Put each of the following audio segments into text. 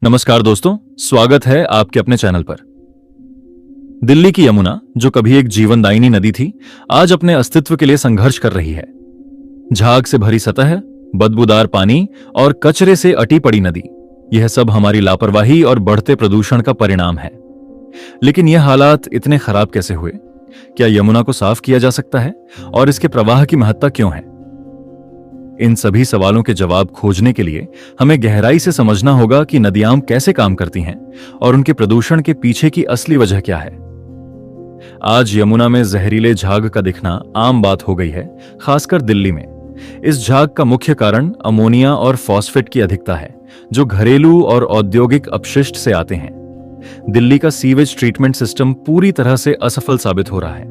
नमस्कार दोस्तों, स्वागत है आपके अपने चैनल पर। दिल्ली की यमुना, जो कभी एक जीवनदायिनी नदी थी, आज अपने अस्तित्व के लिए संघर्ष कर रही है। झाग से भरी सतह, बदबूदार पानी और कचरे से अटी पड़ी नदी, यह सब हमारी लापरवाही और बढ़ते प्रदूषण का परिणाम है। लेकिन यह हालात इतने खराब कैसे हुए? क्या यमुना को साफ किया जा सकता है? और इसके प्रवाह की महत्ता क्यों है? इन सभी सवालों के जवाब खोजने के लिए हमें गहराई से समझना होगा कि नदियां कैसे काम करती हैं और उनके प्रदूषण के पीछे की असली वजह क्या है। आज यमुना में जहरीले झाग का दिखना आम बात हो गई है, खासकर दिल्ली में। इस झाग का मुख्य कारण अमोनिया और फॉस्फेट की अधिकता है, जो घरेलू और औद्योगिक अपशिष्ट से आते हैं। दिल्ली का सीवेज ट्रीटमेंट सिस्टम पूरी तरह से असफल साबित हो रहा है।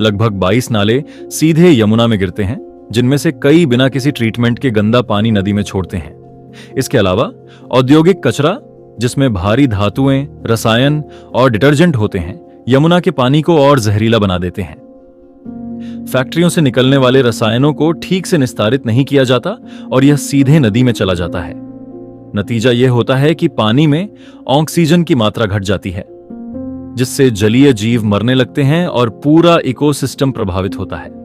लगभग 22 नाले सीधे यमुना में गिरते हैं, जिनमें से कई बिना किसी ट्रीटमेंट के गंदा पानी नदी में छोड़ते हैं। इसके अलावा औद्योगिक कचरा, जिसमें भारी धातुएं, रसायन और डिटर्जेंट होते हैं, यमुना के पानी को और जहरीला बना देते हैं। फैक्ट्रियों से निकलने वाले रसायनों को ठीक से निस्तारित नहीं किया जाता और यह सीधे नदी में चला जाता है। नतीजा यह होता है कि पानी में ऑक्सीजन की मात्रा घट जाती है, जिससे जलीय जीव मरने लगते हैं और पूरा इकोसिस्टम प्रभावित होता है।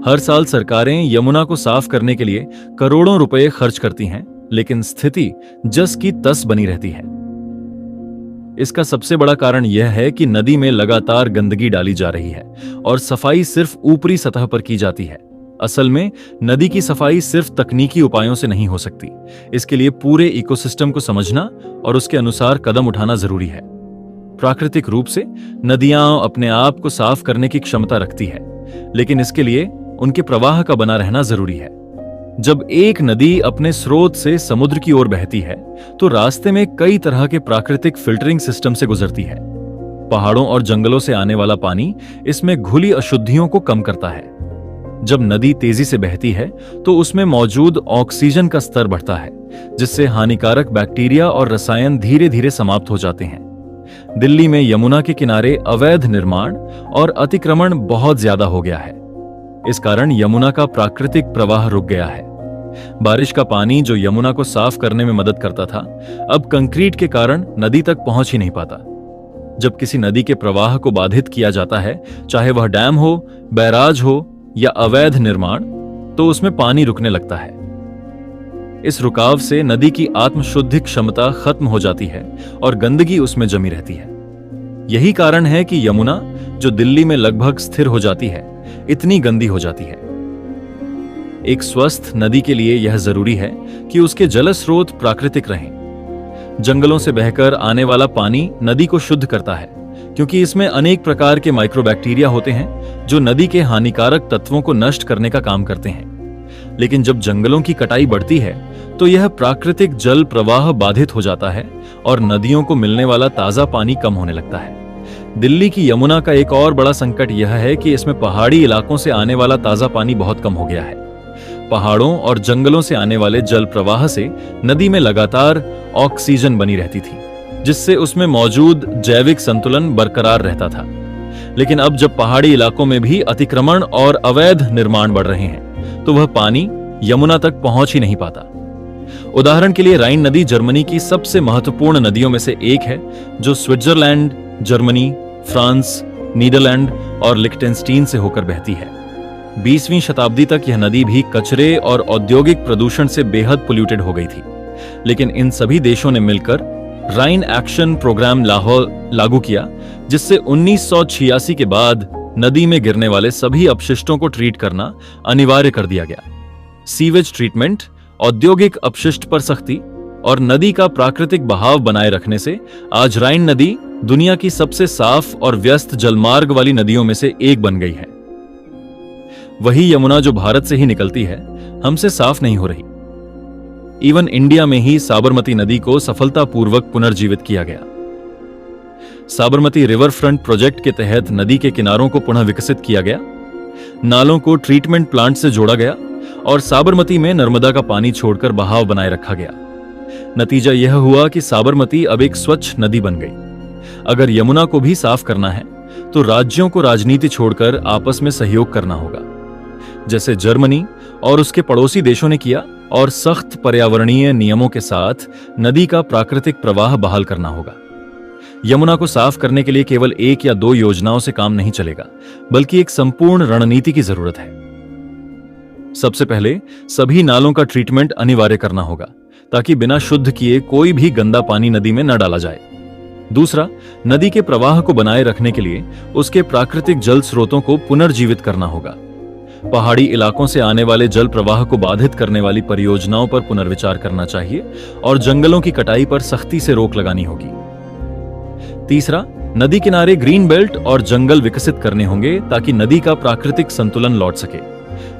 हर साल सरकारें यमुना को साफ करने के लिए करोड़ों रुपए खर्च करती हैं, लेकिन स्थिति जस की तस बनी रहती है। इसका सबसे बड़ा कारण यह है कि नदी में लगातार गंदगी डाली जा रही है और सफाई सिर्फ ऊपरी सतह पर की जाती है। असल में नदी की सफाई सिर्फ तकनीकी उपायों से नहीं हो सकती। इसके लिए पूरे इकोसिस्टम को समझना और उसके अनुसार कदम उठाना जरूरी है। प्राकृतिक रूप से नदियां अपने आप को साफ करने की क्षमता रखती है, लेकिन इसके लिए उनके प्रवाह का बना रहना जरूरी है। जब एक नदी अपने स्रोत से समुद्र की ओर बहती है, तो रास्ते में कई तरह के प्राकृतिक फिल्टरिंग सिस्टम से गुजरती है। पहाड़ों और जंगलों से आने वाला पानी इसमें घुली अशुद्धियों को कम करता है। जब नदी तेजी से बहती है, तो उसमें मौजूद ऑक्सीजन का स्तर बढ़ता है, जिससे हानिकारक बैक्टीरिया और रसायन धीरे धीरे समाप्त हो जाते हैं। दिल्ली में यमुना के किनारे अवैध निर्माण और अतिक्रमण बहुत ज्यादा हो गया है। इस कारण यमुना का प्राकृतिक प्रवाह रुक गया है। बारिश का पानी, जो यमुना को साफ करने में मदद करता था, अब कंक्रीट के कारण नदी तक पहुंच ही नहीं पाता। जब किसी नदी के प्रवाह को बाधित किया जाता है, चाहे वह डैम हो, बैराज हो या अवैध निर्माण, तो उसमें पानी रुकने लगता है। इस रुकाव से नदी की आत्मशुद्धि क्षमता खत्म हो जाती है और गंदगी उसमें जमी रहती है। यही कारण है कि यमुना, जो दिल्ली में लगभग स्थिर हो जाती है, इतनी गंदी हो जाती है। एक स्वस्थ नदी के लिए यह जरूरी है कि उसके जल स्रोत प्राकृतिक रहें। जंगलों से बहकर आने वाला पानी नदी को शुद्ध करता है, क्योंकि इसमें अनेक प्रकार के माइक्रोबैक्टीरिया होते हैं जो नदी के हानिकारक तत्वों को नष्ट करने का काम करते हैं। लेकिन जब जंगलों की कटाई बढ़ती है, तो यह प्राकृतिक जल प्रवाह बाधित हो जाता है और नदियों को मिलने वाला ताजा पानी कम होने लगता है। दिल्ली की यमुना का एक और बड़ा संकट यह है कि इसमें पहाड़ी इलाकों से आने वाला ताजा पानी बहुत कम हो गया है। पहाड़ों और जंगलों से आने वाले जल प्रवाह से नदी में लगातार ऑक्सीजन बनी रहती थी, जिससे उसमें मौजूद जैविक संतुलन बरकरार रहता था। लेकिन अब जब पहाड़ी इलाकों में भी अतिक्रमण और अवैध निर्माण बढ़ रहे हैं, तो वह पानी यमुना तक पहुंच ही नहीं पाता। उदाहरण के लिए राइन नदी जर्मनी की सबसे महत्वपूर्ण नदियों में से एक है, जो स्विट्जरलैंड, जर्मनी, फ्रांस, नीदरलैंड और लिक्टेनस्टीन से होकर बहती है। 20वीं शताब्दी तक यह नदी भी कचरे और औद्योगिक प्रदूषण से बेहद पोल्यूटेड हो गई थी। लेकिन इन सभी देशों ने मिलकर राइन एक्शन प्रोग्राम लागू किया, जिससे 1986 के बाद नदी में गिरने वाले सभी अपशिष्टों को ट्रीट करना अनिवार्य कर दिया गया। सीवेज ट्रीटमेंट, औद्योगिक अपशिष्ट पर सख्ती और नदी का प्राकृतिक बहाव बनाए रखने से आज राइन नदी दुनिया की सबसे साफ और व्यस्त जलमार्ग वाली नदियों में से एक बन गई है। वही यमुना जो भारत से ही निकलती है, हमसे साफ नहीं हो रही। इवन इंडिया में ही साबरमती नदी को सफलतापूर्वक पुनर्जीवित किया गया। साबरमती रिवर फ्रंट प्रोजेक्ट के तहत नदी के किनारों को पुनः विकसित किया गया, नालों को ट्रीटमेंट प्लांट से जोड़ा गया और साबरमती में नर्मदा का पानी छोड़कर बहाव बनाए रखा गया। नतीजा यह हुआ कि साबरमती अब एक स्वच्छ नदी बन गई। अगर यमुना को भी साफ करना है, तो राज्यों को राजनीति छोड़कर आपस में सहयोग करना होगा। जैसे जर्मनी और उसके पड़ोसी देशों ने किया, और सख्त पर्यावरणीय नियमों के साथ नदी का प्राकृतिक प्रवाह बहाल करना होगा। यमुना को साफ करने के लिए केवल 1 या 2 योजनाओं से काम नहीं चलेगा, बल्कि एक संपूर्ण रणनीति की जरूरत है। सबसे पहले सभी नालों का ट्रीटमेंट अनिवार्य करना होगा, ताकि बिना शुद्ध किए कोई भी गंदा पानी नदी में न डाला जाए। दूसरा, नदी के प्रवाह को बनाए रखने के लिए उसके प्राकृतिक जल स्रोतों को पुनर्जीवित करना होगा। पहाड़ी इलाकों से आने वाले जल प्रवाह को बाधित करने वाली परियोजनाओं पर पुनर्विचार करना चाहिए और जंगलों की कटाई पर सख्ती से रोक लगानी होगी। तीसरा, नदी किनारे ग्रीन बेल्ट और जंगल विकसित करने होंगे ताकि नदी का प्राकृतिक संतुलन लौट सके।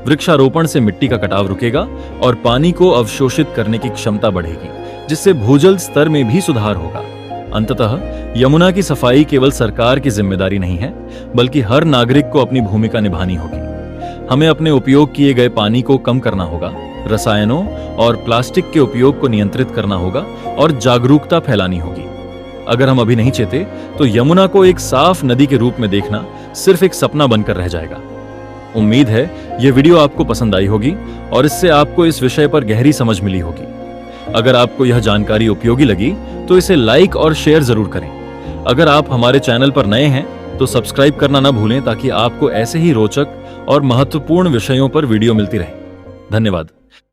वृक्षारोपण से मिट्टी का कटाव रुकेगा और पानी को अवशोषित करने की क्षमता बढ़ेगी, जिससे भूजल स्तर में भी सुधार होगा। अंततः यमुना की सफाई केवल सरकार की जिम्मेदारी नहीं है, बल्कि हर नागरिक को अपनी भूमिका निभानी होगी। हमें अपने उपयोग किए गए पानी को कम करना होगा, रसायनों और प्लास्टिक के उपयोग को नियंत्रित करना होगा और जागरूकता फैलानी होगी। अगर हम अभी नहीं चेते तो यमुना को एक साफ नदी के रूप में देखना सिर्फ एक सपना बनकर रह जाएगा। उम्मीद है यह वीडियो आपको पसंद आई होगी और इससे आपको इस विषय पर गहरी समझ मिली होगी। अगर आपको यह जानकारी उपयोगी लगी तो इसे लाइक और शेयर जरूर करें। अगर आप हमारे चैनल पर नए हैं तो सब्सक्राइब करना ना भूलें, ताकि आपको ऐसे ही रोचक और महत्वपूर्ण विषयों पर वीडियो मिलती रहे। धन्यवाद।